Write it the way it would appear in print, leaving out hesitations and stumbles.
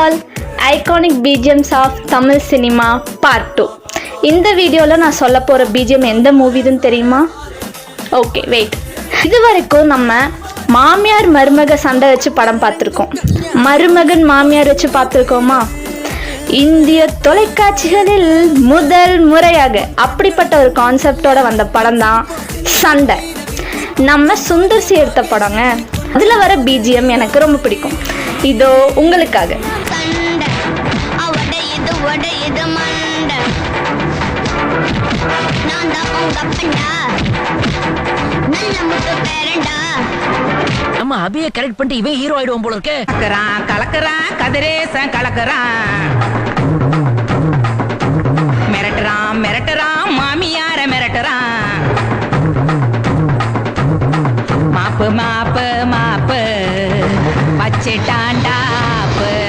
All iconic BGMs of Tamil cinema part 2. இந்த வீடியோவில் நான் சொல்ல போகிற பிஜிஎம் எந்த மூவிதுன்னு தெரியுமா? Okay wait. இது வரைக்கும் நம்ம மாமியார் மருமக சண்டை வச்சு படம் பார்த்துருக்கோம். மருமகன் மாமியார் வச்சு பார்த்துருக்கோமா? இந்திய தொலைக்காட்சிகளில் முதல் முறையாக அப்படிப்பட்ட ஒரு கான்செப்டோட வந்த படம் தான் சண்டை. நம்ம சுந்தர் சி எடுத்த படங்க. அதில் வர பிஜிஎம் எனக்கு ரொம்ப பிடிக்கும். இதோ உங்களுக்காக. நம்ம அபியை கரெக்ட் பண்ணிட்டு இவன் ஹீரோ ஆயிடுவான் போல இருக்கே. கலக்கறான் கதிரேசன் கலக்கறான்.